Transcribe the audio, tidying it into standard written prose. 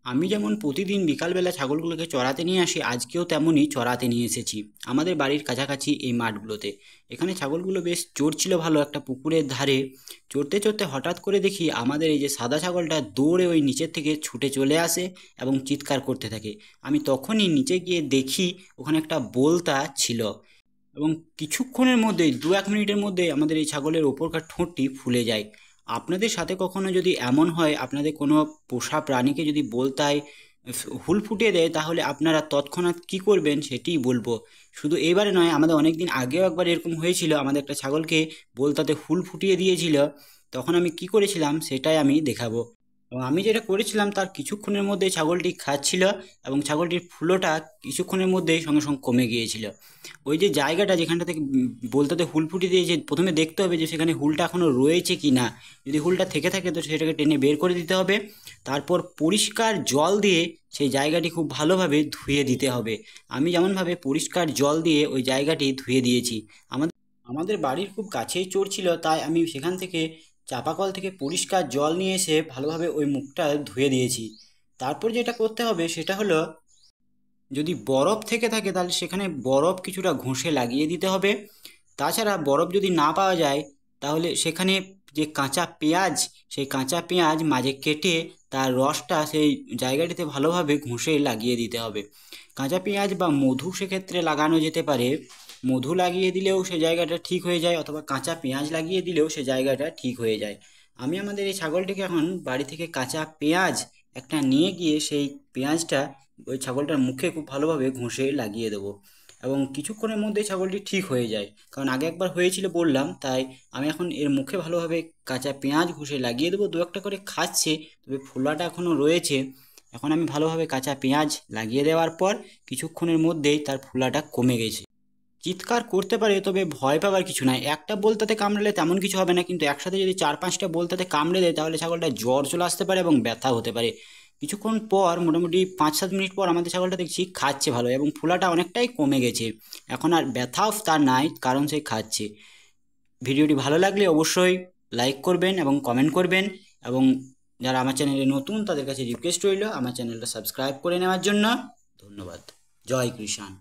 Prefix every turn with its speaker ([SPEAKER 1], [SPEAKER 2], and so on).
[SPEAKER 1] আমি যেমন প্রতিদিন বিকালবেলা ছাগলগুলোকে চড়াতে নিয়ে আসি, আজকেও তেমনই চড়াতে নিয়ে এসেছি আমাদের বাড়ির কাছাকাছি এই মাঠগুলোতে। এখানে ছাগলগুলো বেশ চড়ছিল ভালো একটা পুকুরের ধারে। চড়তে চড়তে হঠাৎ করে দেখি আমাদের এই যে সাদা ছাগলটা দৌড়ে ওই নিচের থেকে ছুটে চলে আসে এবং চিৎকার করতে থাকে। আমি তখনই নিচে গিয়ে দেখি ওখানে একটা বোলতা ছিল এবং কিছুক্ষণের মধ্যেই 1-2 মিনিটের মধ্যে আমাদের এই ছাগলের ওপরকার ঠোঁটটি ফুলে যায়। আপনাদের সাথে কখনো যদি এমন হয়, আপনাদের কোনো পোষা প্রাণীকে যদি বলতায় হুল ফুটিয়ে দেয়, তাহলে আপনারা তৎক্ষণাৎ কী করবেন সেটিই বলবো। শুধু এবারে নয়, আমাদের অনেক দিন আগেও একবার এরকম হয়েছিল, আমাদের একটা ছাগলকে বলতাতে হুল ফুটিয়ে দিয়েছিল। তখন আমি কি করেছিলাম সেটাই আমি দেখাবো। এবং আমি যেটা করেছিলাম তার কিছুক্ষণের মধ্যে ছাগলটি খাচ্ছিল এবং ছাগলটির ফুলোটা কিছুক্ষণের মধ্যেই সঙ্গে সঙ্গে কমে গিয়েছিল। ওই যে জায়গাটা যেখানটা থেকে বলতে হুল ফুটিয়ে দিয়েছে, প্রথমে দেখতে হবে যে সেখানে হুলটা এখনও রয়েছে কি না। যদি হুলটা থেকে থাকে তো সেটাকে টেনে বের করে দিতে হবে। তারপর পরিষ্কার জল দিয়ে সেই জায়গাটি খুব ভালোভাবে ধুয়ে দিতে হবে। আমি যেমনভাবে পরিষ্কার জল দিয়ে ওই জায়গাটি ধুয়ে দিয়েছি। আমাদের আমাদের বাড়ির খুব কাছেই চড়ছিল, তাই আমি সেখান থেকে চাপাকল থেকে পরিষ্কার জল নিয়ে এসে ভালোভাবে ওই মুখটা ধুয়ে দিয়েছি। তারপর যেটা করতে হবে সেটা হলো, যদি বরফ থেকে থাকে তাহলে সেখানে বরফ কিছুটা ঘষে লাগিয়ে দিতে হবে। তাছাড়া বরফ যদি না পাওয়া যায়, তাহলে সেখানে যে কাঁচা পেঁয়াজ, সেই কাঁচা পেঁয়াজ মাঝে কেটে তার রসটা সেই জায়গাটিতে ভালোভাবে ঘষে লাগিয়ে দিতে হবে। কাঁচা পেঁয়াজ বা মধু সেক্ষেত্রে লাগানো যেতে পারে। মধু লাগিয়ে দিলেও সে জায়গাটা ঠিক হয়ে যায়, অথবা কাঁচা পেঁয়াজ লাগিয়ে দিলেও সে জায়গাটা ঠিক হয়ে যায়। আমি আমাদের এই ছাগলটিকে এখন বাড়ি থেকে কাঁচা পেঁয়াজ একটা নিয়ে গিয়ে সেই পেঁয়াজটা ওই ছাগলটার মুখে খুব ভালোভাবে ঘষে লাগিয়ে দেবো এবং কিছুক্ষণের মধ্যে ছাগলটি ঠিক হয়ে যায়। কারণ আগে একবার হয়েছিল বললাম, তাই আমি এখন এর মুখে ভালোভাবে কাঁচা পেঁয়াজ ঘষে লাগিয়ে দেবো। দু একটা করে খাচ্ছে, তবে ফোলাটা এখনও রয়েছে। এখন আমি ভালোভাবে কাঁচা পেঁয়াজ লাগিয়ে দেওয়ার পর কিছুক্ষণের মধ্যেই তার ফোলাটা কমে গেছে। চিৎকার করতে পারে, তবে ভয় পাওয়ার কিছু নাই। একটা বলতাতে কামড়ালে তেমন কিছু হবে না, কিন্তু একসাথে যদি 4-5টা বলতাতে কামড়ে দেয় তাহলে ছাগলটা জ্বর চলে আসতে পারে এবং ব্যথা হতে পারে। কিছুক্ষণ পর, মোটামুটি 5-7 মিনিট পর আমাদের ছাগলটা দেখছি খাচ্ছে ভালো এবং ফোলাটা অনেকটাই কমে গেছে। এখন আর ব্যথাও তার নাই, কারণ সে খাচ্ছে। ভিডিওটি ভালো লাগলে অবশ্যই লাইক করবেন এবং কমেন্ট করবেন, এবং যারা আমার চ্যানেলে নতুন তাদের কাছে রিকোয়েস্ট রইল আমার চ্যানেলটা সাবস্ক্রাইব করে নেওয়ার জন্য। ধন্যবাদ। জয় কৃষাণ।